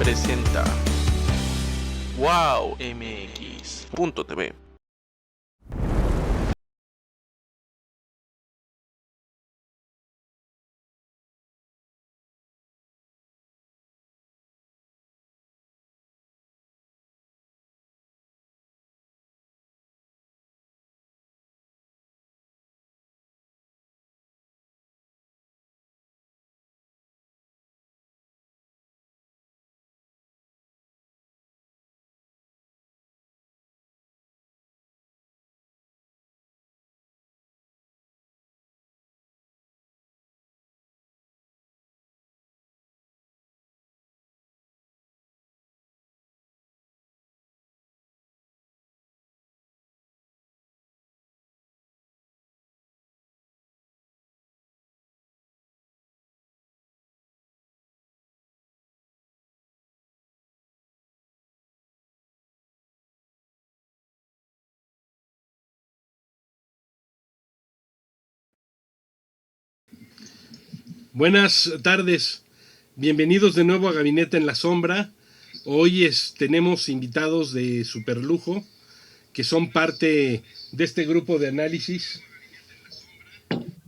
presenta wowmx.tv. Buenas tardes, bienvenidos de nuevo a Gabinete en la Sombra. Hoy tenemos invitados de superlujo que son parte de este grupo de análisis.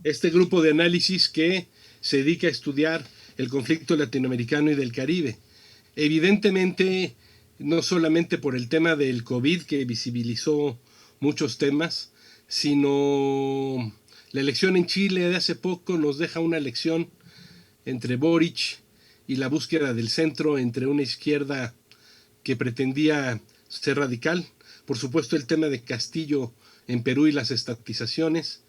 Este grupo de análisis que se dedica a estudiar el conflicto latinoamericano y del Caribe. Evidentemente, no solamente por el tema del COVID que visibilizó muchos temas, sino la elección en Chile de hace poco nos deja una lección entre Boric y la búsqueda del centro entre una izquierda que pretendía ser radical, por supuesto el tema de Castillo en Perú y las estatizaciones,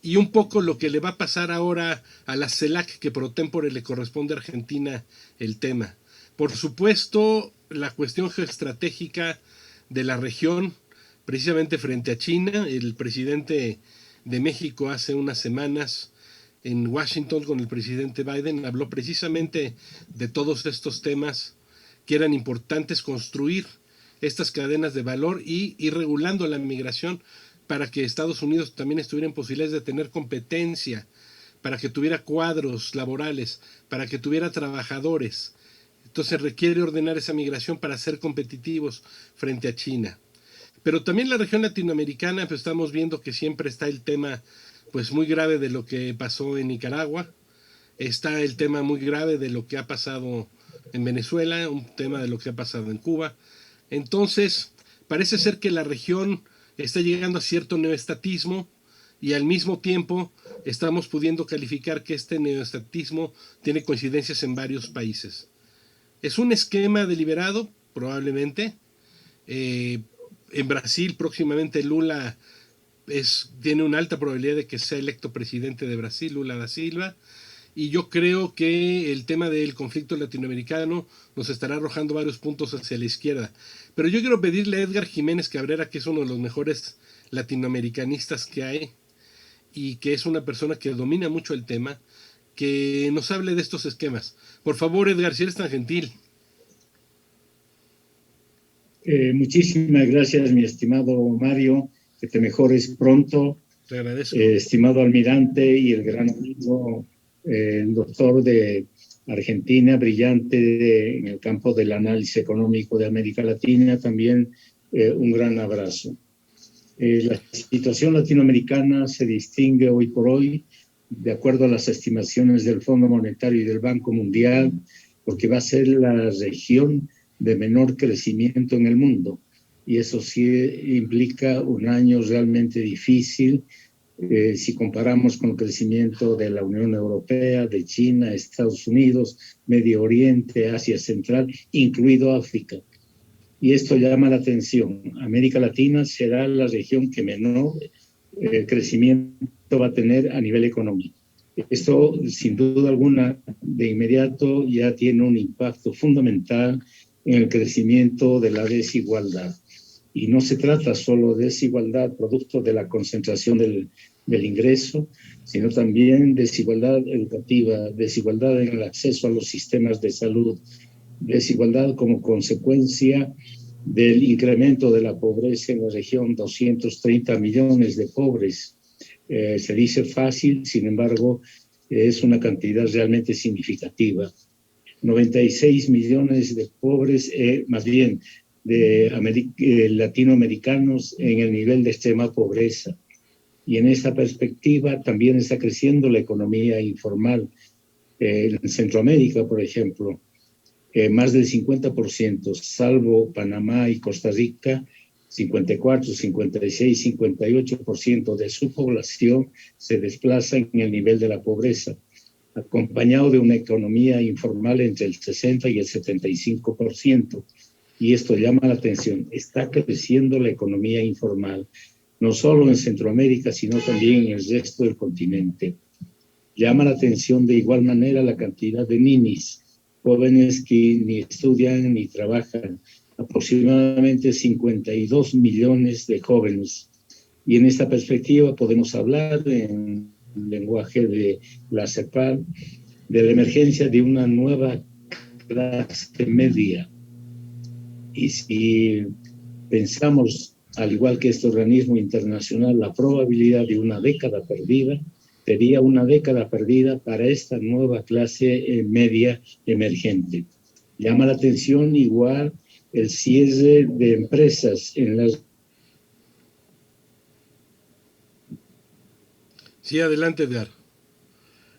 y un poco lo que le va a pasar ahora a la CELAC, que pro tempore le corresponde a Argentina el tema. Por supuesto, la cuestión geoestratégica de la región, precisamente frente a China. El presidente de México hace unas semanas en Washington con el presidente Biden habló precisamente de todos estos temas que eran importantes, construir estas cadenas de valor y ir regulando la migración para que Estados Unidos también estuviera en posibilidades de tener competencia, para que tuviera cuadros laborales, para que tuviera trabajadores. Entonces requiere ordenar esa migración para ser competitivos frente a China. Pero también la región latinoamericana, pues estamos viendo que siempre está el tema pues muy grave de lo que pasó en Nicaragua, está el tema muy grave de lo que ha pasado en Venezuela, un tema de lo que ha pasado en Cuba. Entonces, parece ser que la región está llegando a cierto neoestatismo y al mismo tiempo estamos pudiendo calificar que este neoestatismo tiene coincidencias en varios países. Es un esquema deliberado, probablemente. En Brasil próximamente Lula tiene una alta probabilidad de que sea electo presidente de Brasil, Lula da Silva, y yo creo que el tema del conflicto latinoamericano nos estará arrojando varios puntos hacia la izquierda. Pero yo quiero pedirle a Edgar Jiménez Cabrera, que es uno de los mejores latinoamericanistas que hay y que es una persona que domina mucho el tema, que nos hable de estos esquemas. Por favor, Edgar, si eres tan gentil. Muchísimas gracias, mi estimado Mario, que te mejores pronto. Te agradezco. Estimado almirante y el gran amigo, el doctor de Argentina, brillante en el campo del análisis económico de América Latina, también un gran abrazo. La situación latinoamericana se distingue hoy por hoy, de acuerdo a las estimaciones del Fondo Monetario y del Banco Mundial, porque va a ser la región de menor crecimiento en el mundo. Y eso sí implica un año realmente difícil si comparamos con el crecimiento de la Unión Europea, de China, Estados Unidos, Medio Oriente, Asia Central, incluido África. Y esto llama la atención. América Latina será la región que menor crecimiento va a tener a nivel económico. Esto, sin duda alguna, de inmediato ya tiene un impacto fundamental en el crecimiento de la desigualdad. Y no se trata solo de desigualdad producto de la concentración del ingreso, sino también desigualdad educativa, desigualdad en el acceso a los sistemas de salud, desigualdad como consecuencia del incremento de la pobreza en la región, 230 millones de pobres. Se dice fácil, sin embargo, es una cantidad realmente significativa. 96 millones de pobres, más bien de latinoamericanos en el nivel de extrema pobreza. Y en esta perspectiva también está creciendo la economía informal. En Centroamérica, por ejemplo, más del 50%, salvo Panamá y Costa Rica, 54, 56, 58% de su población se desplaza en el nivel de la pobreza, acompañado de una economía informal entre el 60 y el 75%. Y esto llama la atención. Está creciendo la economía informal, no solo en Centroamérica, sino también en el resto del continente. Llama la atención de igual manera la cantidad de ninis, jóvenes que ni estudian ni trabajan, aproximadamente 52 millones de jóvenes. Y en esta perspectiva podemos hablar en lenguaje de la CEPAL de la emergencia de una nueva clase media. Y si pensamos, al igual que este organismo internacional, la probabilidad de una década perdida, sería una década perdida para esta nueva clase media emergente. Llama la atención igual el cierre de empresas en las... Sí, adelante, Edgar.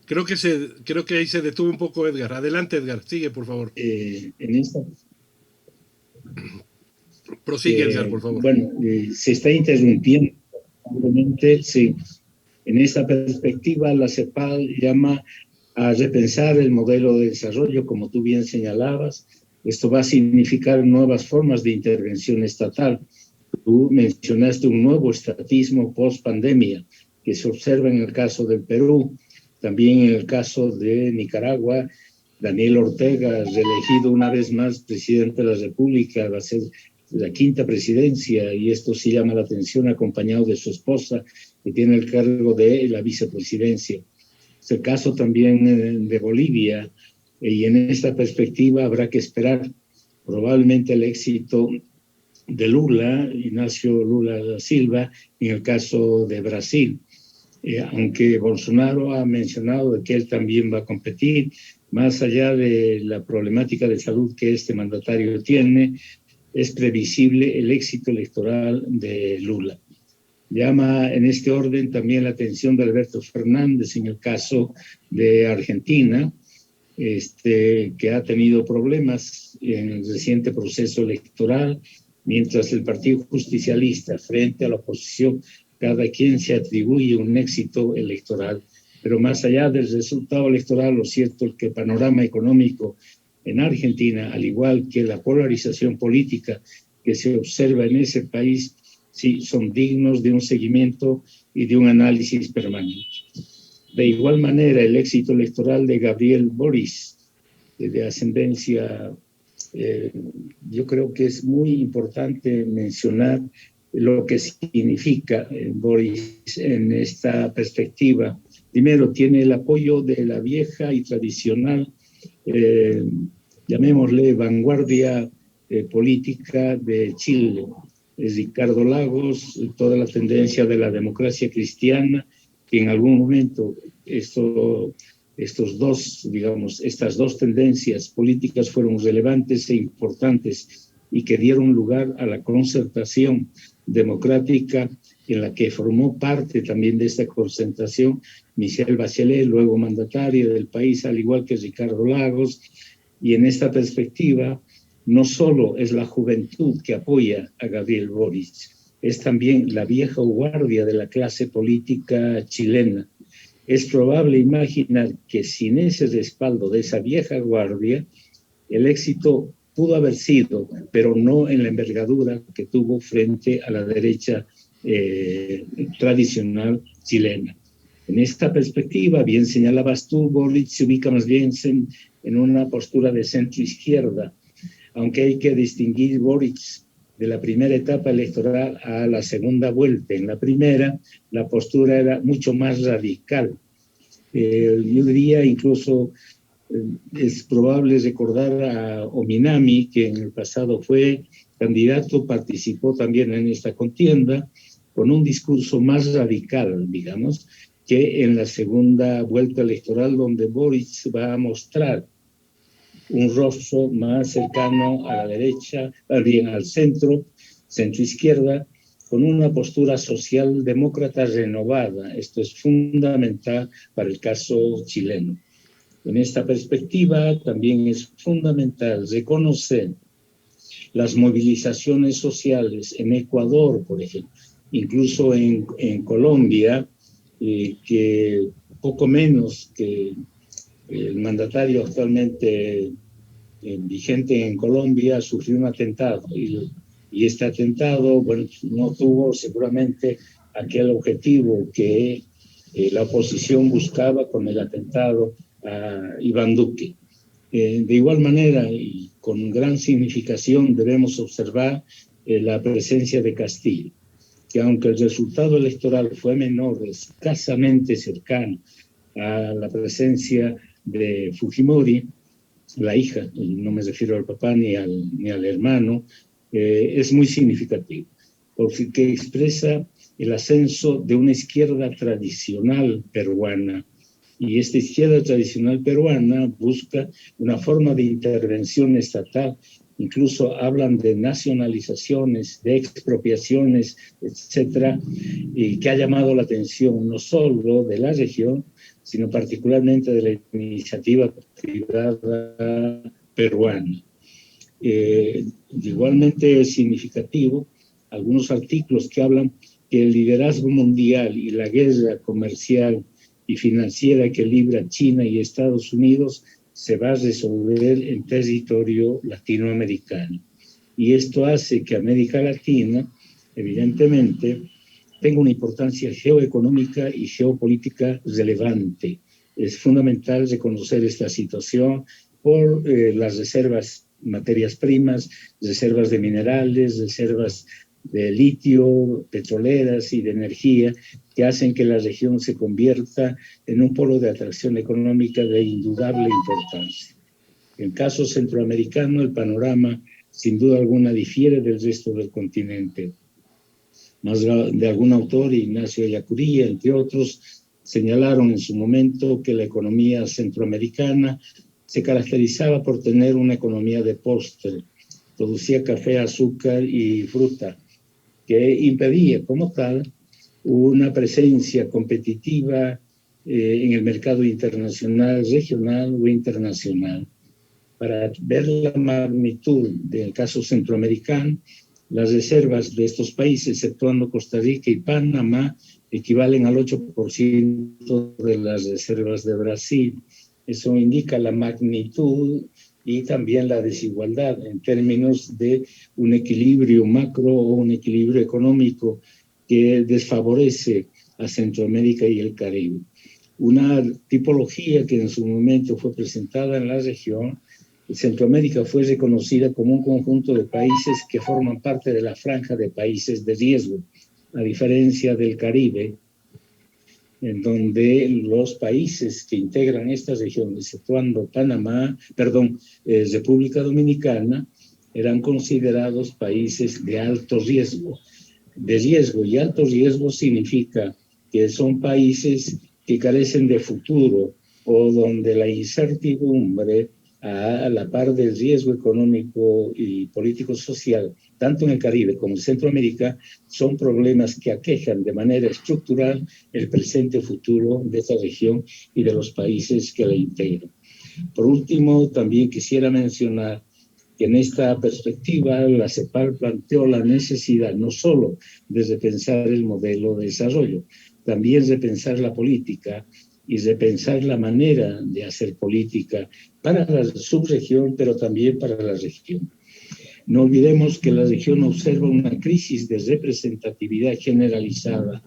Creo que ahí se detuvo un poco Edgar. Adelante, Edgar. Sigue, por favor. En esta... Prosigue, Edgar, por favor. Bueno, se está interrumpiendo. Sí. En esta perspectiva, la CEPAL llama a repensar el modelo de desarrollo, como tú bien señalabas. Esto va a significar nuevas formas de intervención estatal. Tú mencionaste un nuevo estatismo post-pandemia que se observa en el caso del Perú, también en el caso de Nicaragua. Daniel Ortega, reelegido una vez más presidente de la República, va a ser la quinta presidencia, y esto sí llama la atención, acompañado de su esposa, que tiene el cargo de la vicepresidencia. Es el caso también de Bolivia, y en esta perspectiva habrá que esperar probablemente el éxito de Lula, Ignacio Lula da Silva, en el caso de Brasil. Aunque Bolsonaro ha mencionado de que él también va a competir, más allá de la problemática de salud que este mandatario tiene, es previsible el éxito electoral de Lula. Llama en este orden también la atención de Alberto Fernández en el caso de Argentina, que ha tenido problemas en el reciente proceso electoral, mientras el Partido Justicialista, frente a la oposición, cada quien se atribuye un éxito electoral. Pero más allá del resultado electoral, lo cierto es que el panorama económico en Argentina, al igual que la polarización política que se observa en ese país, sí son dignos de un seguimiento y de un análisis permanente. De igual manera, el éxito electoral de Gabriel Boric, de ascendencia, yo creo que es muy importante mencionar lo que significa Boric en esta perspectiva. Primero, tiene el apoyo de la vieja y tradicional, llamémosle, vanguardia política de Chile. Ricardo Lagos, toda la tendencia de la democracia cristiana, que en algún momento estas dos tendencias políticas fueron relevantes e importantes y que dieron lugar a la concertación democrática en la que formó parte también de esta concertación Michelle Bachelet, luego mandataria del país, al igual que Ricardo Lagos. Y en esta perspectiva, no solo es la juventud que apoya a Gabriel Boric, es también la vieja guardia de la clase política chilena. Es probable imaginar que sin ese respaldo de esa vieja guardia, el éxito pudo haber sido, pero no en la envergadura que tuvo frente a la derecha tradicional chilena. En esta perspectiva, bien señalabas tú, Boric se ubica más bien en una postura de centro-izquierda, aunque hay que distinguir Boric de la primera etapa electoral a la segunda vuelta. En la primera, la postura era mucho más radical. Yo diría incluso, es probable recordar a Ominami, que en el pasado fue candidato, participó también en esta contienda, con un discurso más radical, digamos, que en la segunda vuelta electoral, donde Boric va a mostrar un rostro más cercano a la derecha, más bien al centro, centro-izquierda, con una postura socialdemócrata renovada. Esto es fundamental para el caso chileno. En esta perspectiva, también es fundamental reconocer las movilizaciones sociales en Ecuador, por ejemplo, incluso en Colombia, que poco menos que el mandatario actualmente vigente en Colombia sufrió un atentado y este atentado, bueno, no tuvo seguramente aquel objetivo que la oposición buscaba con el atentado a Iván Duque. De igual manera y con gran significación debemos observar la presencia de Castillo, que aunque el resultado electoral fue menor, escasamente cercano a la presencia de Fujimori, la hija, no me refiero al papá ni al hermano, es muy significativo, porque expresa el ascenso de una izquierda tradicional peruana. Y esta izquierda tradicional peruana busca una forma de intervención estatal. Incluso hablan de nacionalizaciones, de expropiaciones, etcétera, y que ha llamado la atención no solo de la región, sino particularmente de la iniciativa privada peruana. Igualmente es significativo algunos artículos que hablan que el liderazgo mundial y la guerra comercial y financiera que libra China y Estados Unidos se va a resolver en territorio latinoamericano. Y esto hace que América Latina, evidentemente, tenga una importancia geoeconómica y geopolítica relevante. Es fundamental reconocer esta situación por las reservas, materias primas, reservas de minerales, reservas de litio, petroleras y de energía, que hacen que la región se convierta en un polo de atracción económica de indudable importancia. En el caso centroamericano, el panorama, sin duda alguna, difiere del resto del continente. Más de algún autor, Ignacio Ellacuría, entre otros, señalaron en su momento que la economía centroamericana se caracterizaba por tener una economía de postre, producía café, azúcar y fruta, que impedía como tal una presencia competitiva en el mercado internacional, regional o internacional. Para ver la magnitud del caso centroamericano, las reservas de estos países, exceptuando Costa Rica y Panamá, equivalen al 8% de las reservas de Brasil. Eso indica la magnitud y también la desigualdad en términos de un equilibrio macro o un equilibrio económico que desfavorece a Centroamérica y el Caribe. Una tipología que en su momento fue presentada en la región, Centroamérica fue reconocida como un conjunto de países que forman parte de la franja de países de riesgo, a diferencia del Caribe, en donde los países que integran esta región, exceptuando República Dominicana, eran considerados países de alto riesgo. De riesgo y alto riesgo significa que son países que carecen de futuro o donde la incertidumbre, a la par del riesgo económico y político-social, tanto en el Caribe como en Centroamérica, son problemas que aquejan de manera estructural el presente y futuro de esta región y de los países que la integran. Por último, también quisiera mencionar que en esta perspectiva la CEPAL planteó la necesidad no solo de repensar el modelo de desarrollo, también repensar la política y repensar la manera de hacer política para la subregión, pero también para la región. No olvidemos que la región observa una crisis de representatividad generalizada.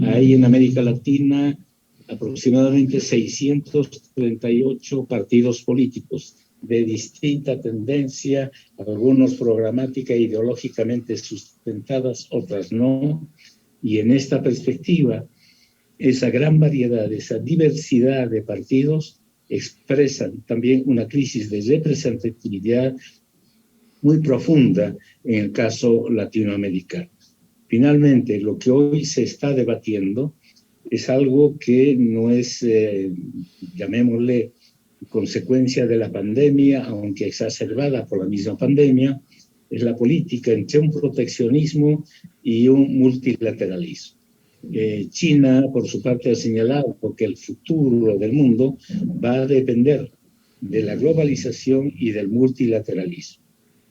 Hay en América Latina aproximadamente 638 partidos políticos de distinta tendencia, algunos programática e ideológicamente sustentadas, otras no. Y en esta perspectiva, esa gran variedad, esa diversidad de partidos expresan también una crisis de representatividad muy profunda en el caso latinoamericano. Finalmente, lo que hoy se está debatiendo es algo que no es, llamémosle, consecuencia de la pandemia, aunque exacerbada por la misma pandemia, es la política entre un proteccionismo y un multilateralismo. China, por su parte, ha señalado que el futuro del mundo va a depender de la globalización y del multilateralismo.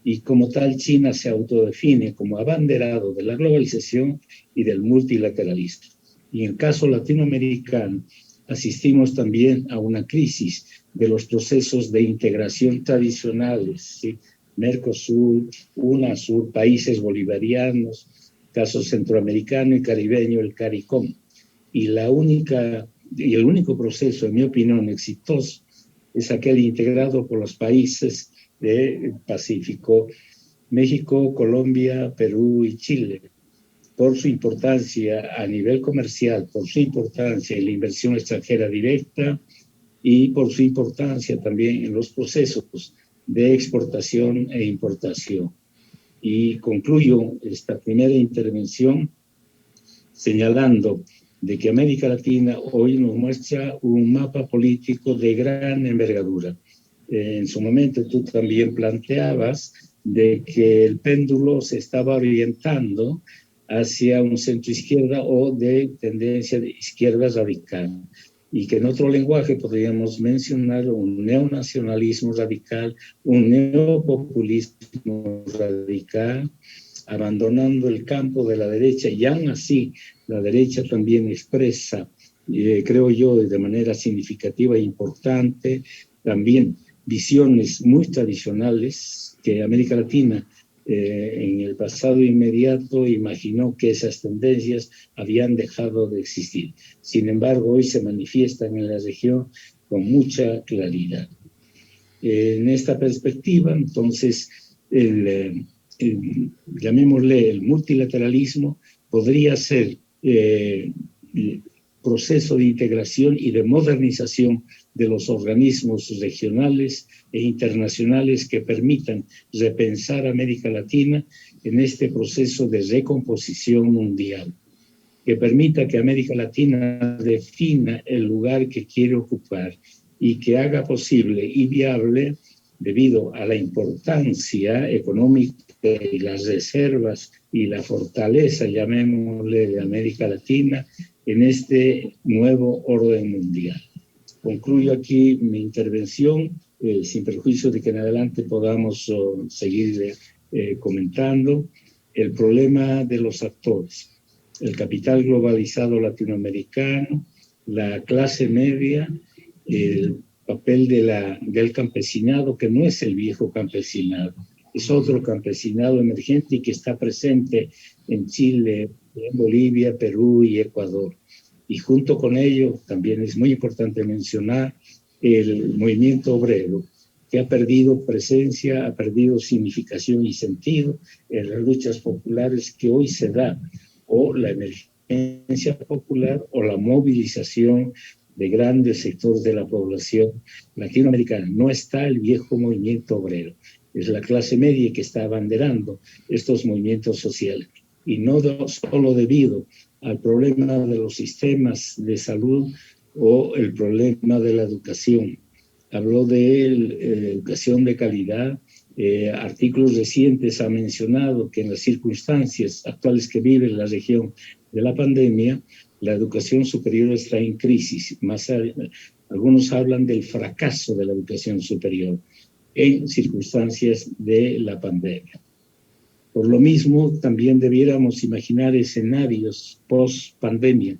Y como tal, China se autodefine como abanderado de la globalización y del multilateralismo. Y en el caso latinoamericano, asistimos también a una crisis de los procesos de integración tradicionales, ¿sí? Mercosur, UNASUR, países bolivarianos, caso centroamericano y caribeño, el CARICOM. Y el único proceso, en mi opinión, exitoso, es aquel integrado por los países del Pacífico, México, Colombia, Perú y Chile, por su importancia a nivel comercial, por su importancia en la inversión extranjera directa y por su importancia también en los procesos de exportación e importación. Y concluyo esta primera intervención señalando de que América Latina hoy nos muestra un mapa político de gran envergadura. En su momento tú también planteabas de que el péndulo se estaba orientando hacia un centro izquierda o de tendencia de izquierda radical, y que en otro lenguaje podríamos mencionar un neonacionalismo radical, un neopopulismo radical, abandonando el campo de la derecha, y aún así la derecha también expresa, creo yo, de manera significativa e importante, también visiones muy tradicionales que América Latina en el pasado inmediato imaginó que esas tendencias habían dejado de existir. Sin embargo, hoy se manifiestan en la región con mucha claridad. En esta perspectiva, entonces, llamémosle el multilateralismo, podría ser proceso de integración y de modernización de los organismos regionales e internacionales que permitan repensar a América Latina en este proceso de recomposición mundial, que permita que América Latina defina el lugar que quiere ocupar y que haga posible y viable, debido a la importancia económica y las reservas y la fortaleza, llamémosle, de América Latina en este nuevo orden mundial. Concluyo aquí mi intervención, sin perjuicio de que en adelante podamos seguir comentando el problema de los actores, el capital globalizado latinoamericano, la clase media, el papel del campesinado, que no es el viejo campesinado, es otro campesinado emergente y que está presente en Chile, en Bolivia, Perú y Ecuador. Y junto con ello también es muy importante mencionar el movimiento obrero, que ha perdido presencia, ha perdido significación y sentido en las luchas populares que hoy se da, o la emergencia popular o la movilización de grandes sectores de la población latinoamericana. No está el viejo movimiento obrero, es la clase media que está abanderando estos movimientos sociales, y no solo debido al problema de los sistemas de salud o el problema de la educación. Habló de educación de calidad. Artículos recientes ha mencionado que en las circunstancias actuales que vive la región de la pandemia, la educación superior está en crisis. Algunos hablan del fracaso de la educación superior en circunstancias de la pandemia. Por lo mismo, también debiéramos imaginar escenarios post-pandemia,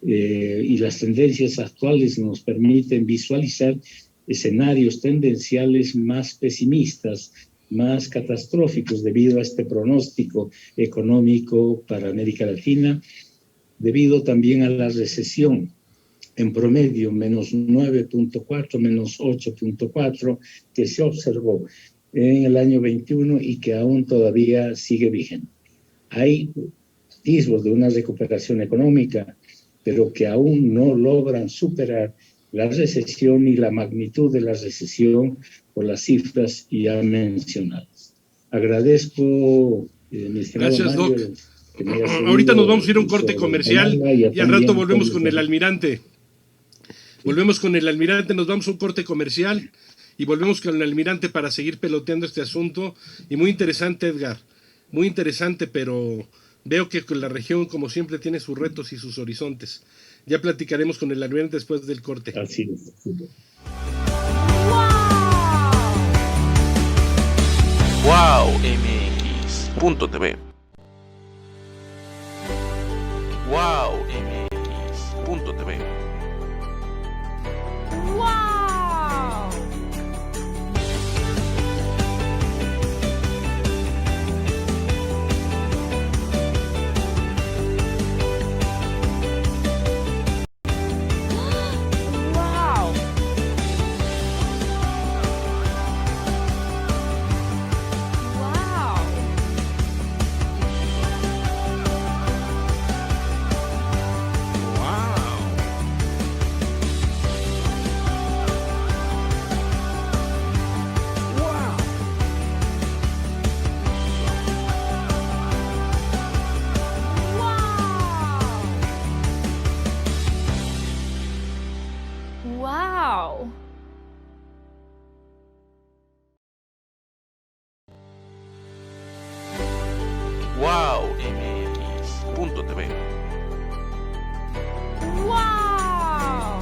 y las tendencias actuales nos permiten visualizar escenarios tendenciales más pesimistas, más catastróficos debido a este pronóstico económico para América Latina, debido también a la recesión en promedio, menos 9.4, menos 8.4, que se observó en el año 21 y que aún todavía sigue vigente. Hay atisbos de una recuperación económica, pero que aún no logran superar la recesión y la magnitud de la recesión por las cifras ya mencionadas. Agradezco, mi estimado Gracias, Mario, Doc. Ahorita nos vamos a ir a un corte comercial y al rato volvemos con el almirante. Volvemos con el almirante, nos vamos a un corte comercial y volvemos con el almirante para seguir peloteando este asunto. Y muy interesante, Edgar, muy interesante, pero veo que la región, como siempre, tiene sus retos y sus horizontes. Ya platicaremos con el almirante después del corte. Así es. Wow MX.tv. Wow MX.tv. ¡Wow! ¡Wow! ¡Wow! ¡Wow! Wow MX.tv. ¡Wow!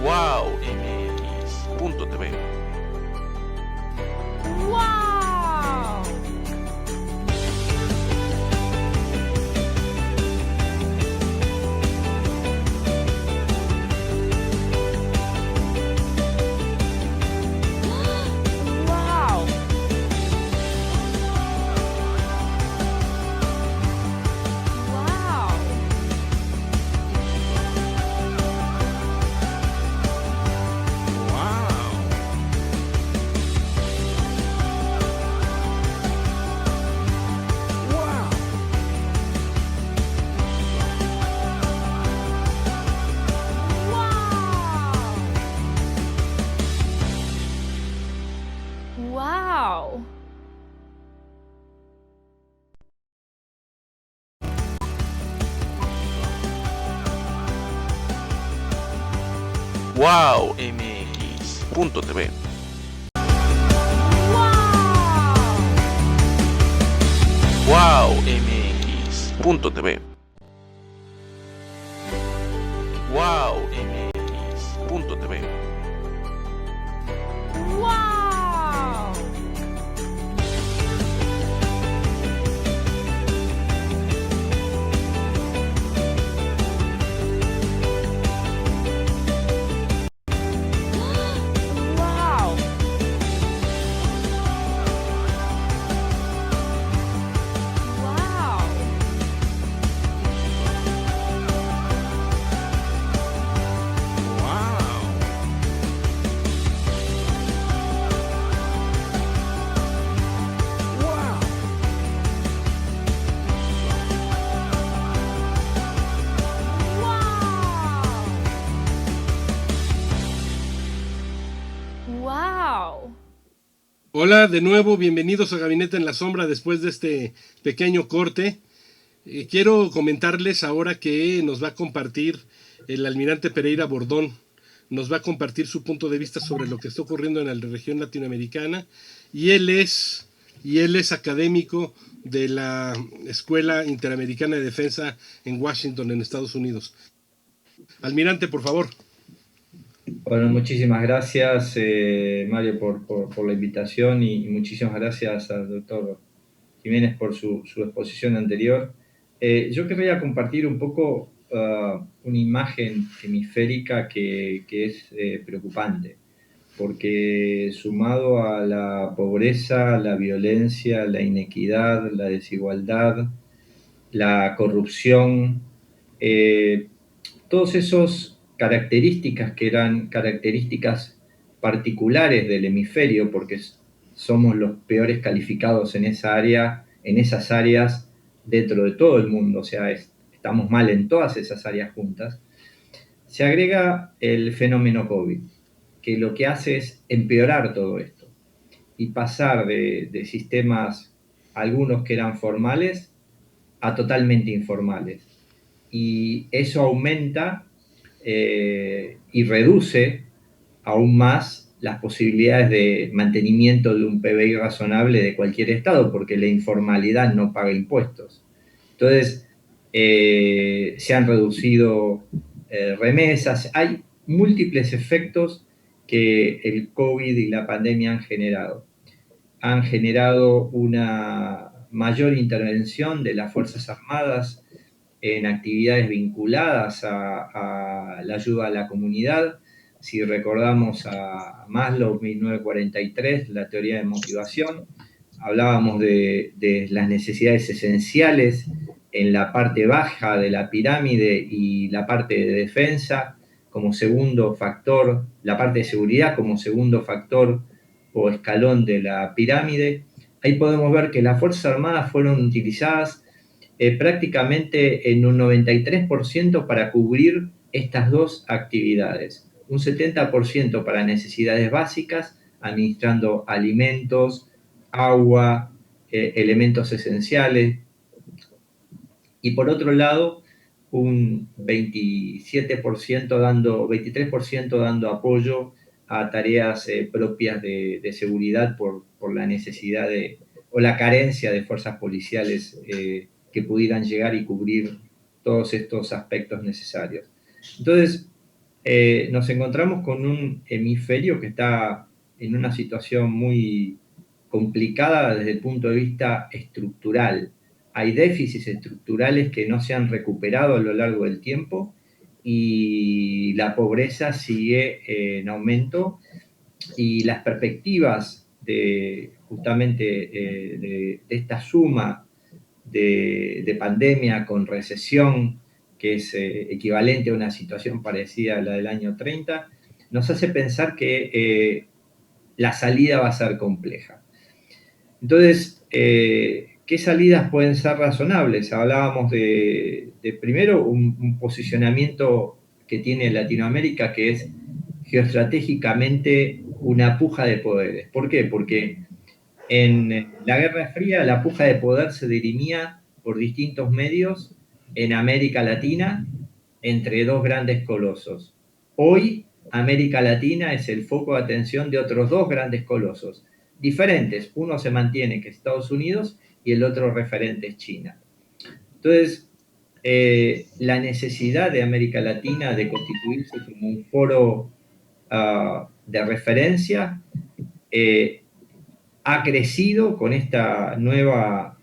¡Wow! ¡Wow! ¡Wow! Wow MX.tv. ¡Wow! ¡Wow! ¡Wow! ¡Wow! Wow MX.tv. Wow MX.tv. Wow MX.tv. ¡Wow! ¡Wow! ¡Wow! ¡Wow! Hola, de nuevo, bienvenidos a Gabinete en la Sombra después de este pequeño corte. Quiero comentarles ahora que nos va a compartir el almirante Pereira Bordón. Nos va a compartir su punto de vista sobre lo que está ocurriendo en la región latinoamericana. Y él es académico de la Escuela Interamericana de Defensa en Washington, en Estados Unidos. Almirante, por favor. Bueno, muchísimas gracias, Mario, por la invitación y muchísimas gracias al doctor Jiménez por su exposición anterior. Yo querría compartir un poco una imagen hemisférica que es preocupante, porque sumado a la pobreza, la violencia, la inequidad, la desigualdad, la corrupción, todas esas características que eran características particulares del hemisferio, porque somos los peores calificados en esa área, en esas áreas dentro de todo el mundo, o sea, estamos mal en todas esas áreas juntas, se agrega el fenómeno COVID, que lo que hace es empeorar todo esto y pasar de sistemas, algunos que eran formales, a totalmente informales. Y eso aumenta y reduce aún más las posibilidades de mantenimiento de un PBI razonable de cualquier estado, porque la informalidad no paga impuestos. Entonces, se han reducido remesas, hay múltiples efectos que el COVID y la pandemia han generado. Han generado una mayor intervención de las Fuerzas Armadas en actividades vinculadas a la ayuda a la comunidad. Si recordamos a Maslow, 1943, la teoría de motivación, hablábamos de las necesidades esenciales en la parte baja de la pirámide y la parte de defensa como segundo factor, la parte de seguridad como segundo factor o escalón de la pirámide. Ahí podemos ver que las Fuerzas Armadas fueron utilizadas prácticamente en un 93% para cubrir estas dos actividades. Un 70% para necesidades básicas, administrando alimentos, agua, elementos esenciales. Y por otro lado, un 23% dando apoyo a tareas propias de seguridad por la necesidad o la carencia de fuerzas policiales que pudieran llegar y cubrir todos estos aspectos necesarios. Entonces, nos encontramos con un hemisferio que está en una situación muy complicada desde el punto de vista estructural. Hay déficits estructurales que no se han recuperado a lo largo del tiempo y la pobreza sigue en aumento y las perspectivas de justamente de esta suma de pandemia con recesión, que es equivalente a una situación parecida a la del año 30, nos hace pensar que la salida va a ser compleja. Entonces, ¿qué salidas pueden ser razonables? Hablábamos de primero, un posicionamiento que tiene Latinoamérica, que es geoestratégicamente una puja de poderes. ¿Por qué? Porque en la Guerra Fría la puja de poder se dirimía por distintos medios en América Latina entre dos grandes colosos. Hoy América Latina es el foco de atención de otros dos grandes colosos, diferentes. Uno se mantiene, que es Estados Unidos, y el otro referente es China. Entonces, la necesidad de América Latina de constituirse como un foro de referencia ha crecido con esta nueva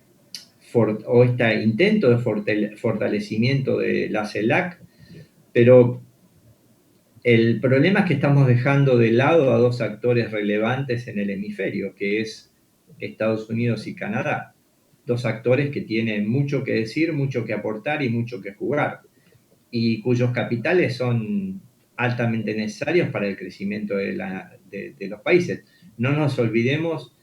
o este intento de fortalecimiento de la CELAC, pero el problema es que estamos dejando de lado a dos actores relevantes en el hemisferio, que es Estados Unidos y Canadá. Dos actores que tienen mucho que decir, mucho que aportar y mucho que jugar, y cuyos capitales son altamente necesarios para el crecimiento de los países. No nos olvidemos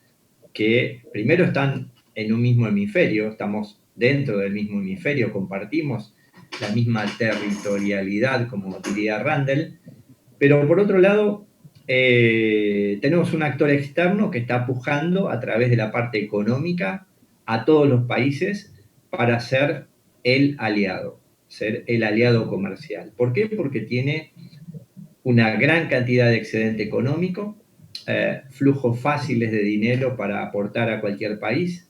que primero están en un mismo hemisferio, estamos dentro del mismo hemisferio, compartimos la misma territorialidad, como diría Randall, pero por otro lado tenemos un actor externo que está pujando a través de la parte económica a todos los países para ser el aliado comercial. ¿Por qué? Porque tiene una gran cantidad de excedente económico, flujos fáciles de dinero para aportar a cualquier país,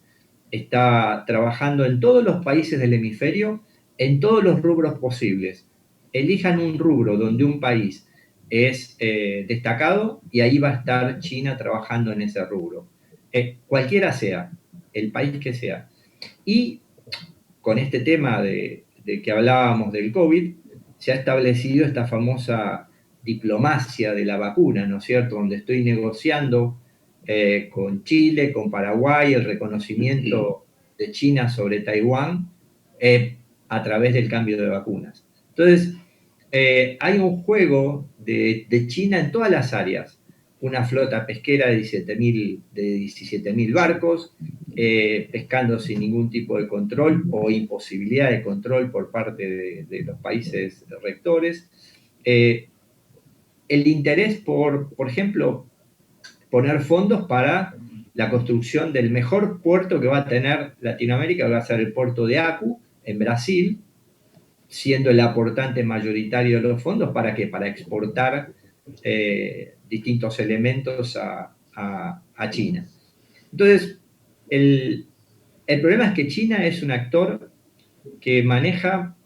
está trabajando en todos los países del hemisferio, en todos los rubros posibles. Elijan un rubro donde un país es destacado y ahí va a estar China trabajando en ese rubro. Cualquiera sea, el país que sea. Y con este tema de que hablábamos del COVID, se ha establecido esta famosa diplomacia de la vacuna, ¿no es cierto?, donde estoy negociando con Chile, con Paraguay, el reconocimiento de China sobre Taiwán a través del cambio de vacunas. Entonces, hay un juego de China en todas las áreas. Una flota pesquera de 17.000 barcos, pescando sin ningún tipo de control o imposibilidad de control por parte de los países rectores. El interés por ejemplo, poner fondos para la construcción del mejor puerto que va a tener Latinoamérica, que va a ser el puerto de Acu, en Brasil, siendo el aportante mayoritario de los fondos. ¿Para qué? Para exportar distintos elementos a China. Entonces, el problema es que China es un actor que maneja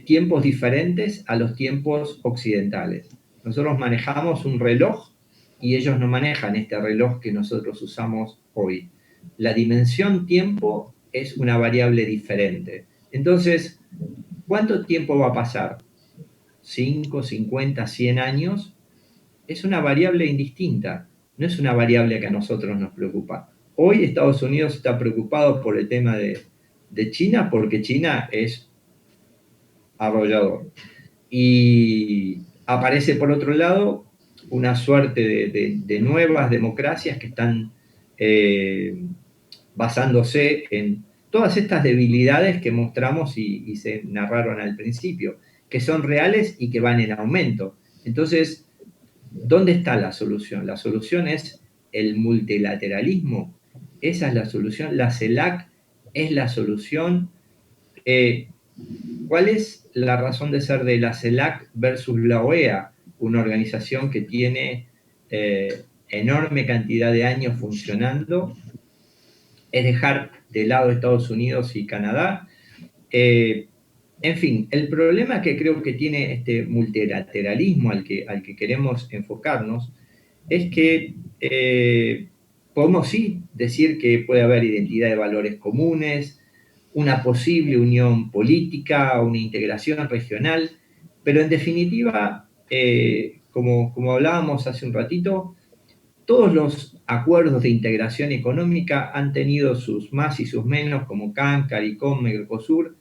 tiempos diferentes a los tiempos occidentales. Nosotros manejamos un reloj y ellos no manejan este reloj que nosotros usamos hoy. La dimensión tiempo es una variable diferente. Entonces, ¿cuánto tiempo va a pasar? ¿5, 50, 100 años? Es una variable indistinta, no es una variable que a nosotros nos preocupa. Hoy Estados Unidos está preocupado por el tema de China, porque China es arrollador. Y aparece por otro lado una suerte de nuevas democracias que están basándose en todas estas debilidades que mostramos y se narraron al principio, que son reales y que van en aumento. Entonces, ¿dónde está la solución? La solución es el multilateralismo. Esa es la solución. La CELAC es la solución. ¿Cuál es la razón de ser de la CELAC versus la OEA? Una organización que tiene enorme cantidad de años funcionando. Es dejar de lado Estados Unidos y Canadá. En fin, el problema que creo que tiene este multilateralismo al que queremos enfocarnos es que podemos sí decir que puede haber identidad de valores comunes, una posible unión política, una integración regional, pero en definitiva, como hablábamos hace un ratito, todos los acuerdos de integración económica han tenido sus más y sus menos, como CAN, CARICOM, Mercosur,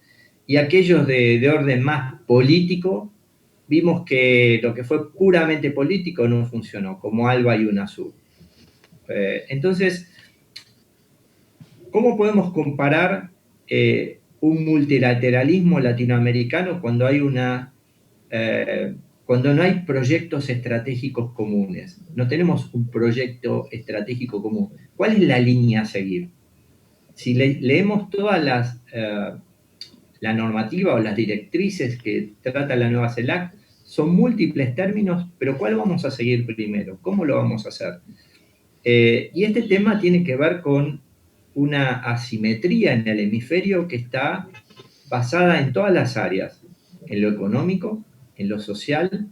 y aquellos de orden más político, vimos que lo que fue puramente político no funcionó, como ALBA y UNASUR. Entonces, ¿cómo podemos comparar un multilateralismo latinoamericano cuando no hay proyectos estratégicos comunes? No tenemos un proyecto estratégico común. ¿Cuál es la línea a seguir? Si leemos todas la normativa o las directrices que trata la nueva CELAC, son múltiples términos, pero ¿cuál vamos a seguir primero? ¿Cómo lo vamos a hacer? Y este tema tiene que ver con una asimetría en el hemisferio que está basada en todas las áreas, en lo económico, en lo social,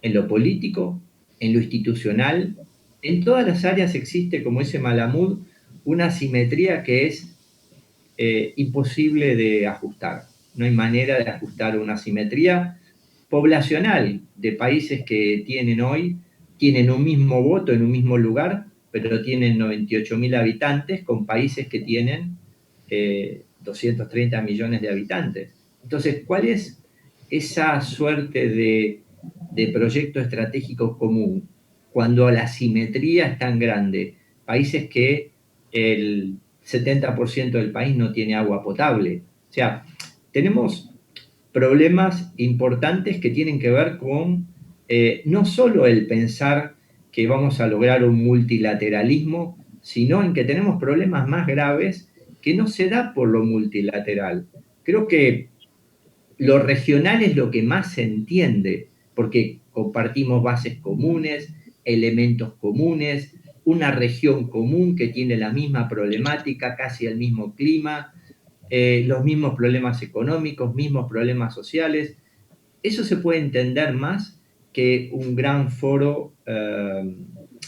en lo político, en lo institucional. En todas las áreas existe, como dice Malamud, una asimetría que es imposible de ajustar. No hay manera de ajustar una asimetría poblacional de países que tienen un mismo voto en un mismo lugar, pero tienen 98.000 habitantes, con países que tienen 230 millones de habitantes. Entonces, ¿cuál es esa suerte de proyecto estratégico común cuando la asimetría es tan grande? Países que el 70% del país no tiene agua potable. O sea, tenemos problemas importantes que tienen que ver con no solo el pensar que vamos a lograr un multilateralismo, sino en que tenemos problemas más graves que no se da por lo multilateral. Creo que lo regional es lo que más se entiende, porque compartimos bases comunes, elementos comunes, una región común que tiene la misma problemática, casi el mismo clima, los mismos problemas económicos, mismos problemas sociales. Eso se puede entender más que un gran foro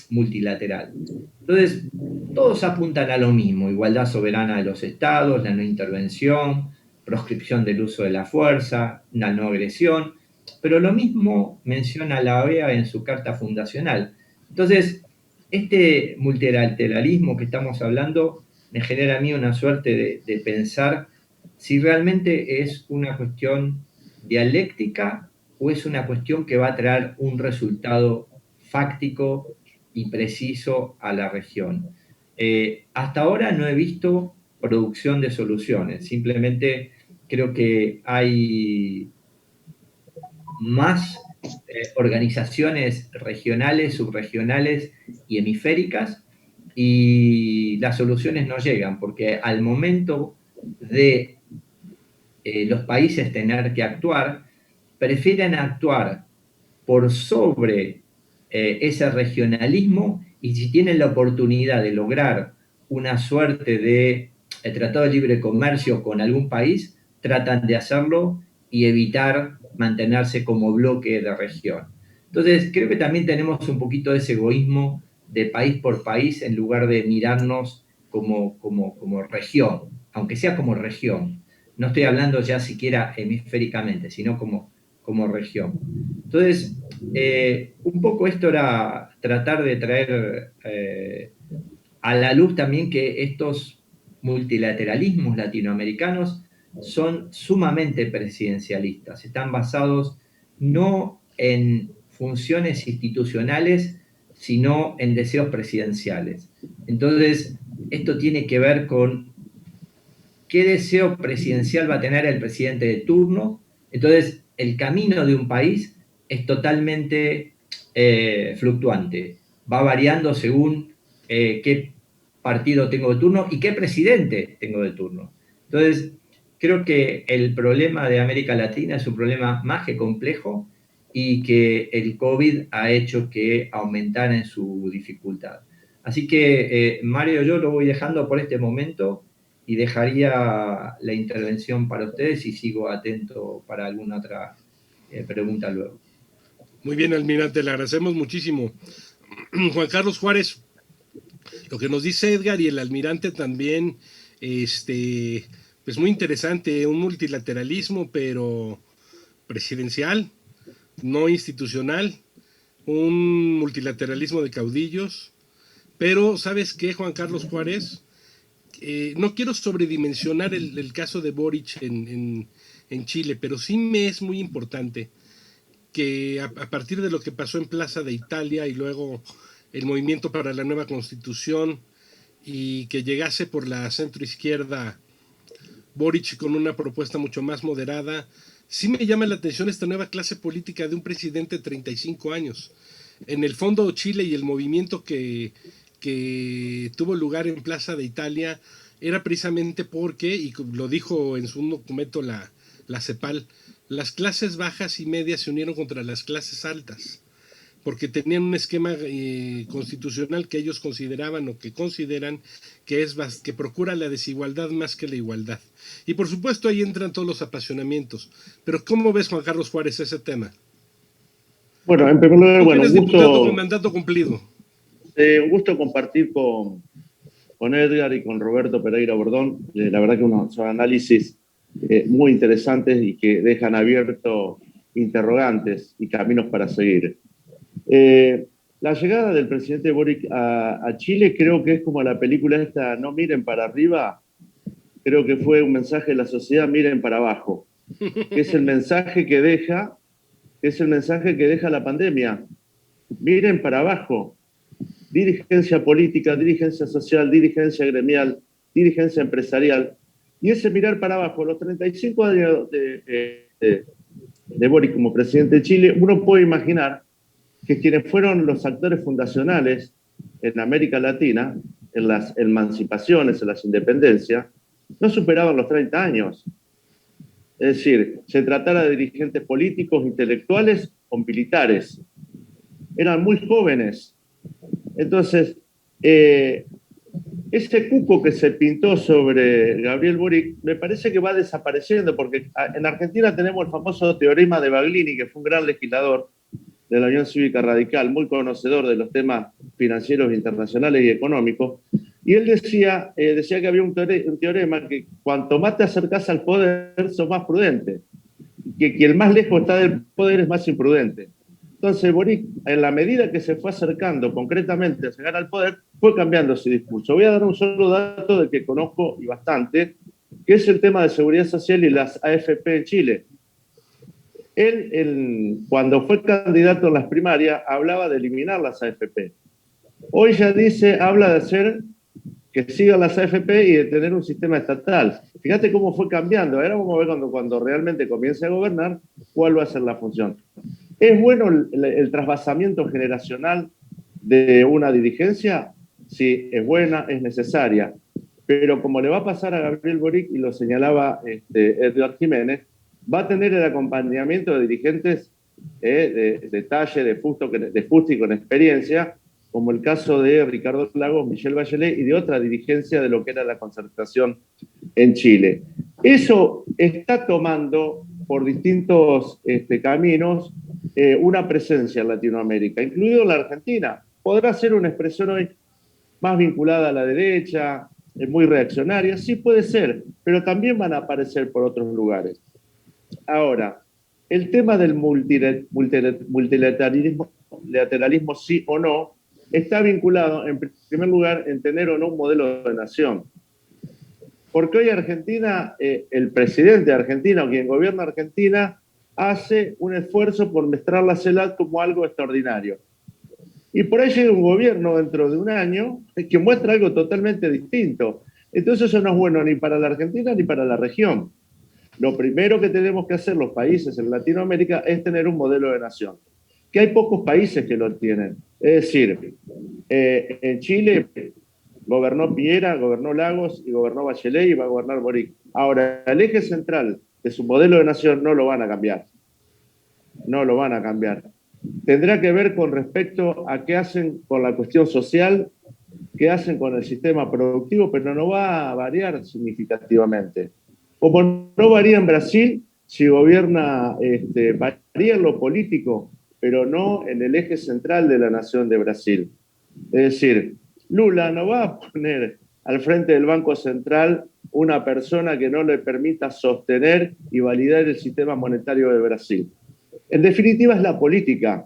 multilateral. Entonces, todos apuntan a lo mismo: igualdad soberana de los estados, la no intervención, proscripción del uso de la fuerza, una no agresión, pero lo mismo menciona la OEA en su carta fundacional. Entonces, este multilateralismo que estamos hablando me genera a mí una suerte de pensar si realmente es una cuestión dialéctica o es una cuestión que va a traer un resultado fáctico y preciso a la región. Hasta ahora no he visto producción de soluciones, simplemente creo que hay más organizaciones regionales, subregionales y hemisféricas, y las soluciones no llegan, porque al momento de los países tener que actuar, prefieren actuar por sobre ese regionalismo, y si tienen la oportunidad de lograr una suerte de tratado de libre comercio con algún país, tratan de hacerlo y evitar mantenerse como bloque de región. Entonces, creo que también tenemos un poquito de ese egoísmo de país por país en lugar de mirarnos como región, aunque sea como región. No estoy hablando ya siquiera hemisféricamente, sino como región. Entonces, un poco esto era tratar de traer a la luz también que estos multilateralismos latinoamericanos son sumamente presidencialistas, están basados no en funciones institucionales, sino en deseos presidenciales. Entonces, esto tiene que ver con qué deseo presidencial va a tener el presidente de turno. Entonces, el camino de un país es totalmente fluctuante, va variando según qué partido tengo de turno y qué presidente tengo de turno. Entonces, creo que el problema de América Latina es un problema más que complejo y que el COVID ha hecho que aumentara en su dificultad. Así que, Mario, yo lo voy dejando por este momento y dejaría la intervención para ustedes y sigo atento para alguna otra pregunta luego. Muy bien, almirante, le agradecemos muchísimo. Juan Carlos Juárez, lo que nos dice Edgar y el almirante también, pues muy interesante, un multilateralismo, pero presidencial, no institucional, un multilateralismo de caudillos. Pero, ¿sabes qué, Juan Carlos Juárez? No quiero sobredimensionar el caso de Boric en Chile, pero sí me es muy importante que a partir de lo que pasó en Plaza de Italia y luego el movimiento para la nueva constitución y que llegase por la centroizquierda Boric con una propuesta mucho más moderada, sí me llama la atención esta nueva clase política de un presidente de 35 años. En el fondo, Chile y el movimiento que tuvo lugar en Plaza de Italia era precisamente porque, y lo dijo en su documento la CEPAL, las clases bajas y medias se unieron contra las clases altas, porque tenían un esquema constitucional que ellos consideraban o que consideran que que procura la desigualdad más que la igualdad. Y por supuesto ahí entran todos los apasionamientos. Pero ¿cómo ves, Juan Carlos Juárez, ese tema? Bueno, en primer lugar, un diputado con mandato cumplido. Un gusto compartir con Edgar y con Roberto Pereira Bordón. La verdad que son análisis muy interesantes y que dejan abiertos interrogantes y caminos para seguir. La llegada del presidente Boric a Chile creo que es como la película esta, No miren para arriba. Creo que fue un mensaje de la sociedad, miren para abajo. Que es el mensaje que deja la pandemia. Miren para abajo. Dirigencia política, dirigencia social, dirigencia gremial, dirigencia empresarial. Y ese mirar para abajo, los 35 años de Boric como presidente de Chile, uno puede imaginar que quienes fueron los actores fundacionales en América Latina, en las emancipaciones, en las independencias, no superaban los 30 años. Es decir, se tratara de dirigentes políticos, intelectuales o militares. Eran muy jóvenes. Entonces, ese cuco que se pintó sobre Gabriel Boric me parece que va desapareciendo, porque en Argentina tenemos el famoso teorema de Baglini, que fue un gran legislador de la Unión Cívica Radical, muy conocedor de los temas financieros internacionales y económicos, Y él decía que había un teorema que cuanto más te acercas al poder, sos más prudente. Que quien más lejos está del poder es más imprudente. Entonces, Boric, en la medida que se fue acercando concretamente a llegar al poder, fue cambiando ese discurso. Voy a dar un solo dato del que conozco y bastante, que es el tema de seguridad social y las AFP en Chile. Él, cuando fue candidato en las primarias, hablaba de eliminar las AFP. Hoy ya habla de hacer que sigan las AFP y de tener un sistema estatal. Fíjate cómo fue cambiando. Ahora vamos a ver cuando realmente comience a gobernar cuál va a ser la función. ¿Es bueno el trasvasamiento generacional de una dirigencia? Sí, es buena, es necesaria. Pero como le va a pasar a Gabriel Boric, y lo señalaba Edgar Jiménez, va a tener el acompañamiento de dirigentes de talle, de fuste y con experiencia, como el caso de Ricardo Lagos, Michelle Bachelet y de otra dirigencia de lo que era la concertación en Chile. Eso está tomando por distintos caminos una presencia en Latinoamérica, incluido la Argentina. Podrá ser una expresión hoy más vinculada a la derecha, muy reaccionaria, sí puede ser, pero también van a aparecer por otros lugares. Ahora, el tema del multilateralismo sí o no, está vinculado, en primer lugar, en tener o no un modelo de nación. Porque hoy Argentina, el presidente de Argentina o quien gobierna Argentina, hace un esfuerzo por mostrar la CELAC como algo extraordinario. Y por ahí llega un gobierno dentro de un año que muestra algo totalmente distinto. Entonces eso no es bueno ni para la Argentina ni para la región. Lo primero que tenemos que hacer los países en Latinoamérica es tener un modelo de nación, que hay pocos países que lo tienen. Es decir, en Chile gobernó Piñera, gobernó Lagos y gobernó Bachelet y va a gobernar Boric. Ahora, el eje central de su modelo de nación no lo van a cambiar. No lo van a cambiar. Tendrá que ver con respecto a qué hacen con la cuestión social, qué hacen con el sistema productivo, pero no va a variar significativamente. Como no varía en Brasil, si gobierna, varía en lo político, pero no en el eje central de la nación de Brasil. Es decir, Lula no va a poner al frente del Banco Central una persona que no le permita sostener y validar el sistema monetario de Brasil. En definitiva, es la política.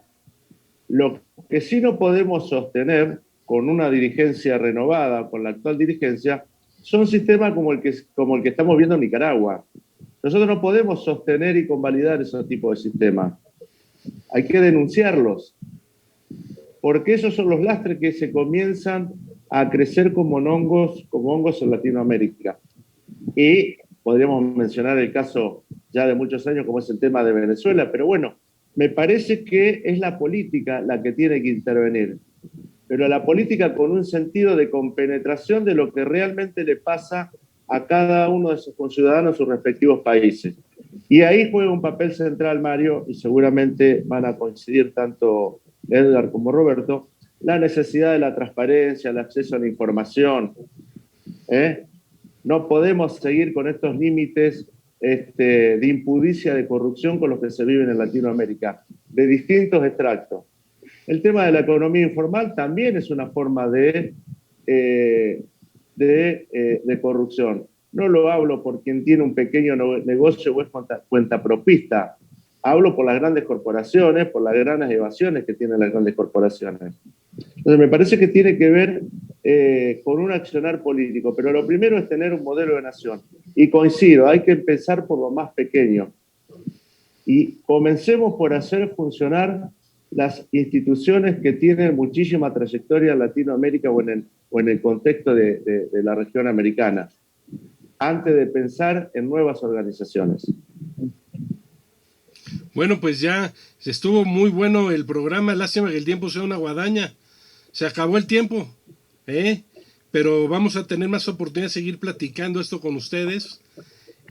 Lo que sí no podemos sostener con una dirigencia renovada, con la actual dirigencia, son sistemas como el que estamos viendo en Nicaragua. Nosotros no podemos sostener y convalidar esos tipos de sistemas. Hay que denunciarlos, porque esos son los lastres que se comienzan a crecer como hongos en Latinoamérica. Y podríamos mencionar el caso ya de muchos años, como es el tema de Venezuela, pero bueno, me parece que es la política la que tiene que intervenir, pero la política con un sentido de compenetración de lo que realmente le pasa a cada uno de sus conciudadanos en sus respectivos países. Y ahí juega un papel central, Mario, y seguramente van a coincidir tanto Edgar como Roberto, la necesidad de la transparencia, el acceso a la información. No podemos seguir con estos límites de impudicia, de corrupción con los que se viven en Latinoamérica, de distintos extractos. El tema de la economía informal también es una forma de corrupción. No lo hablo por quien tiene un pequeño negocio o es cuentapropista. Hablo por las grandes corporaciones, por las grandes evasiones que tienen las grandes corporaciones. Entonces, me parece que tiene que ver con un accionar político, pero lo primero es tener un modelo de nación. Y coincido, hay que empezar por lo más pequeño. Y comencemos por hacer funcionar las instituciones que tienen muchísima trayectoria en Latinoamérica o en el contexto de la región americana, antes de pensar en nuevas organizaciones. Bueno, pues ya estuvo muy bueno el programa. Lástima que el tiempo sea una guadaña. Se acabó el tiempo, pero vamos a tener más oportunidad de seguir platicando esto con ustedes.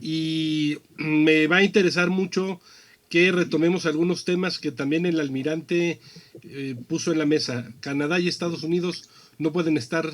Y me va a interesar mucho que retomemos algunos temas que también el almirante puso en la mesa. Canadá y Estados Unidos no pueden estar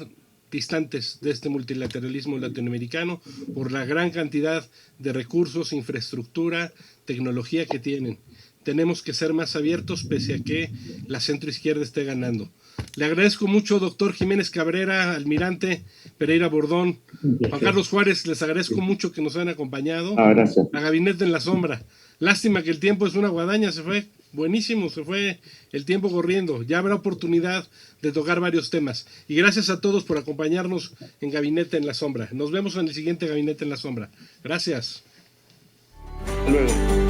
distantes de este multilateralismo latinoamericano por la gran cantidad de recursos, infraestructura, tecnología que tienen. tenemos que ser más abiertos pese a que la centroizquierda esté ganando. Le agradezco mucho, doctor Jiménez Cabrera, almirante Pereira Bordón, Juan Carlos Juárez, les agradezco mucho que nos hayan acompañado. Gracias. A Gabinete en la Sombra. Lástima que el tiempo es una guadaña, se fue buenísimo, se fue el tiempo corriendo. Ya habrá oportunidad de tocar varios temas. Y gracias a todos por acompañarnos en Gabinete en la Sombra. Nos vemos en el siguiente Gabinete en la Sombra. Gracias. Hasta luego.